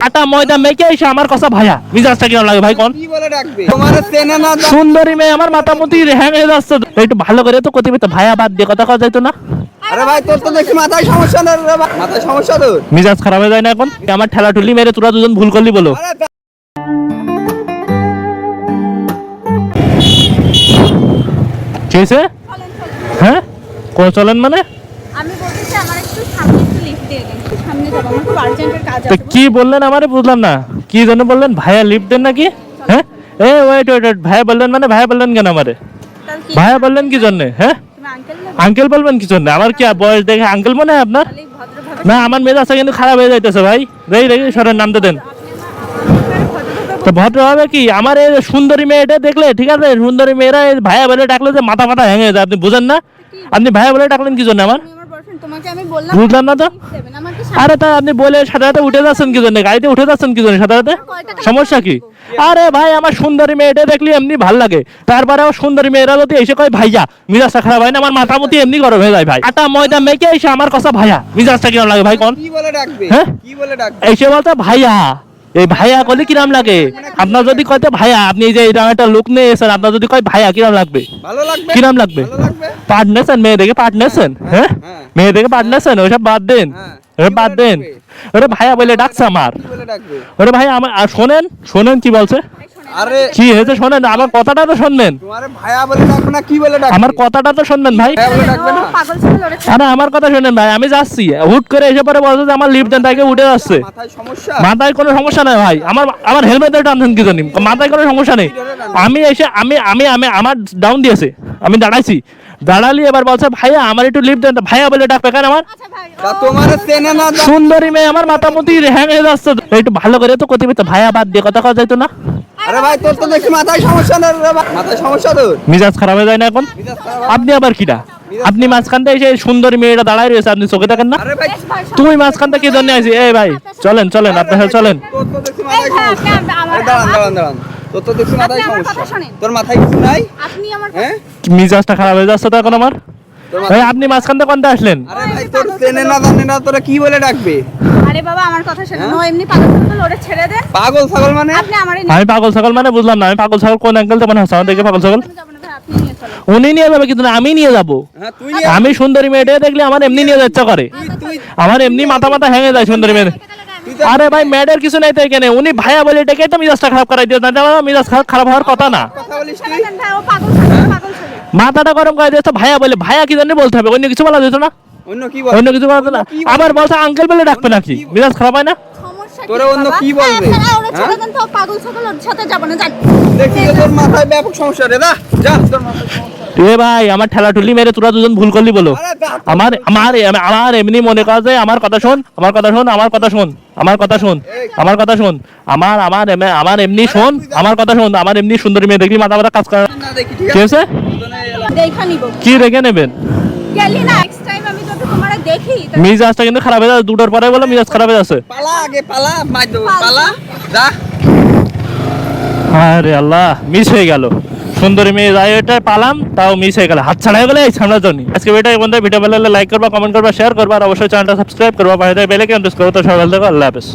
আটা ময়দা মেখে এসে আমার কথা ভাইয়া মিজাজটা কেমন লাগে ভাই কোন কি বলে ডাকবে তোমার চেনে না সুন্দরী মেয়ে আমার মাথামতি হ্যাং হয়ে যাচ্ছে একটু ভালো করে তো কতিবে তো ভাইয়া বাদ দিয়ে কথা কথা যাইতো না। আরে ভাই তোর তো দেখি মাথায় সমস্যা না রে ভাই মাথায় সমস্যা তোর মিজাজ খারাপ হয়ে যায় না এখন আমার ঠেলা ঠুলি মেরে তোরা দুজন ভুল করলি বলো আরে চেয়েছে হ্যাঁ কোন চলেন মানে আমি বলতেছি আমার একটু সামনে একটু লিফট দিয়ে দিন, একটু সামনে যাব, আমার খুব আর্জেন্টের কাজ তো আছে। কি বললেন আমারে বুঝলাম না কি জন্য বললেন ভাইয়া লিফট দেন নাকি হ্যাঁ এ ওয়েট ওয়েট ভাইয়া বললেন মানে ভাইয়া বললেন কেন আমারে তাহলে কি ভাইয়া বললেন কি জন্য হ্যাঁ তুমি আঙ্কেল না আঙ্কেল বলবেন কি জন্য আমার কি বয়স দেখে আঙ্কেল মনে হয় আপনার তাহলে ভদ্রভাবে না আমার মেজাজটা কিন্তু খারাপ হয়ে যাইতেছে ভাই রেই রেই সরের নামতে দেন তো ভদ্র হবে কি আমার এই সুন্দরী মেয়েটা দেখলে ঠিক আছে সুন্দরী মেয়েরা এই ভাইয়া বলে ডাকলে যে মাথা মাথা ভেঙে যায় আপনি বুঝেন না আপনি ভাইয়া বলে ডাকলেন কি জন্য আমার আমার বয়ফ্রেন্ড, তোমাকে আমি বললাম বুঝলাম না তো লিফট দেবেন আমাকে আরে তা আপনি বলে সাথে সাথে উঠে যাচ্ছেন কি জন্য গাড়িতে উঠে যাচ্ছেন কি জন্য সাথে সাথে সমস্যা কি আরে ভাই আমার সুন্দরী মেয়েটা দেখলে এমনি ভাল লাগে তারপরে আমার সুন্দরী মেয়েরা যদি এসে কয় ভাইয়া মিজাজটা খারাপ হয় না আমার মাথা মতি এমনি গরম হয়ে যায় ভাই আটা ময়দা মেখে এসে আমার কথা ভাইয়া মিজাজটা কেমন লাগে ভাই কোন কি বলে ডাকবে হ্যাঁ? কি বলে ডাকবে এসে বলতে ভাইয়া এই ভাইয়া করলে কিরাম লাগে আপনার যদি কয়তে ভাইয়া আপনি এই যে এরকম একটা লুক নিয়ে এসেছেন আপনার যদি কয় ভাইয়া কিরাম লাগবে ভালো লাগবে কিরাম লাগবে ভালো লাগবে পার্ট নেছেন মেয়ে দেখে পার্ট নেছেন হ্যাঁ হ্যাঁ। মেয়ে দেখে পার্ট নেছেন ওইসব বাদ দেন হ্যাঁ। ওসব বাদ দেন ওরে ভাইয়া বলে ডাকছে আমার কি বলে ডাকবে ওরে ভাই আমার আর শোনেন শোনেন কি বলছে আরে কি হয়েছে শোনেন আমার কথাটা তো শুনবেন তোমারে ভাইয়া বলে ডাকবে না কি বলে ডাকবে আমার কথাটা তো শুনবেন ভাই ভাইয়া বলে ডাকবে না পাগল ছিল লড়েছে। আরে আমার কথা শুনেন ভাই আমি যাচ্ছি হুট করে এসে পরে বলছে যে আমার লিফট দেন তাকে উঠে যাচ্ছে মাথায় সমস্যা মাথায় কোনো সমস্যা নাই ভাই আমার আমার হেলমেটের টানছেন কি জানি মাথায় কোনো সমস্যা নেই আমি এসে আমি আমি আমি আমার ডাউন দিয়েছে আমি দাঁড়াইছি দাঁড়ালি এবার বলছে ভাইয়া আমার একটু লিফট দেন ভাইয়া বলে ডাকবে কেন আমার আচ্ছা ভাই, তা তোমারে চেনে না সুন্দরী মেয়ে আমার মাথামতি হ্যাং হয়ে যাচ্ছে একটু ভালো করে তো কতিবে তো ভাইয়া বাদ দিয়ে কথা কথা যাইতো না আরে ভাই তোর তো দেখি মাথায় সমস্যা না রে ভাই মাথায় সমস্যা তোর মিজাজ খারাপ হয়ে যায় না এখন মিজাজ খারাপ আপনি আবার কিটা আপনি মাঝখান থেকে এসে সুন্দরী মেয়েটা দাঁড়ায় রয়েছে আপনি চোখে দেখেন না আরে ভাই বেশ ভাই, তুমি মাঝখান থেকে কি জন্য আইছি এই ভাই চলেন চলেন আপনার সাথে চলেন তোর তো দেখি এই মাথায় ভাই, সমস্যা আপনি আমার- আরে দাঁড়ান দাঁড়ান দাঁড়ান তোর তো দেখি মাথায় আপনি আমার সমস্যা কথা শোনেন। তোর মাথায় কিছু নাই আপনি আমার হ্যাঁ মিজাজটা খারাপ হয়ে যাচ্ছে তো এখন আমার তোর ভাই আপনি মাঝখান থেকে কোনটা আসলেন আরে ভাই তোর চেনে না জানে না তোরা কি বলে ডাকবে আরে বাবা আমার কথা শুনুন, হ্যাঁ? ও এমনি পাগল ছিল লড়ে ছেড়ে দেন, পাগল ছাগল মানে আপনি আমারই আমি পাগল ছাগল মানে বুঝলাম না আমি পাগল ছাগল কোন অ্যাঙ্গেল তো মনে হচ্ছে আমার দেখে পাগল ছাগল নিয়ে যাবেন ভাই, আপনি নিয়ে চলেন। উনি নিয়ে যাবে কিন্তু না, আমি নিয়ে যাবো হ্যাঁ তুই নিয়ে আমি সুন্দরী মেয়েটা দেখলে আমার এমনি নিয়ে যাচ্ছে করে তুই আমার এমনি মাথা মাথা হ্যাঙে যায় সুন্দরী মেয়ে তুই তো আরে ভাই ম্যাডের কিছু নাই তো এখানে উনি ভাইয়া বলে ডেকে তো মিজাজটা খারাপ করাই দিয়ে না মিজাজ খারাপ হওয়ার কথা না কথা বলিস তুই দেখেন ভাই, ও পাগল ছিল, পাগল ছিল। মাথাটা গরম করে দিয়েছে ভাইয়া বলে ভাইয়া কি জানি বলতে হবে অন্য কিছু বলা যেত না অন্য কি বল অন্য কিছু বলা যেত না কি বলবে? আবার বলছে আঙ্কেল বলে ডাকবে নাকি মিজাজ খারাপ হয় না সমস্যা তোরা কি অন্য বাবা? কি বলবে? হ্যাঁ, ওরা ছেড়ে হ্যাঁ? দেন তো, পাগল ছাগল ওর সাথে যাবো না, যান। দেখি যে তোর মাথায় ব্যাপক সমস্যা রে দা যা তোর মাথায় সমস্যা এ ভাই আমার ঠেলা ঠুলি মেরে তোরা দুজন ভুল করলি বলো আরে দা আমার আমার আমার এমনি মনে কর যে আমার কথা শোন আমার কথা শোন আমার কথা শোন আমার কথা শোন আমার কথা শোন আমার আমার আমার এমনি শোন আমার কথা শোন আমার এমনি সুন্দরী মেয়ে দেখলি মাথা মাথা কাজ করে না দেখি ঠিক ঠিক আছে আছে দেখা নিব। কি রেখে নেবেন গেলি না, next time আমি যদি তোমারে দেখি, তা মিজাজটা কিন্তু খারাপ হয়ে যাচ্ছে দুটোর পরে বলে মিজাজ খারাপ হয়ে যাচ্ছে পালা আগে পালা মার দেবো পালা যা আরে আল্লাহ মিস হয়ে গেল সুন্দরী মেয়ে যাই এটা পালাম তাও মিস হয়ে গেল হাত ছাড়া হয়ে গেলে এই সামনের জন্য আজকে ভিডিও বন্ধু ভিডিও ভালো লাগলে লাইক করবা কমেন্ট করবা শেয়ার করবা আর অবশ্যই চ্যানেলটা সাবস্ক্রাইব করবা পাশে বেল আইকন প্রেস করো তো সবাই ভালো থেকো আল্লাহ হাফেজ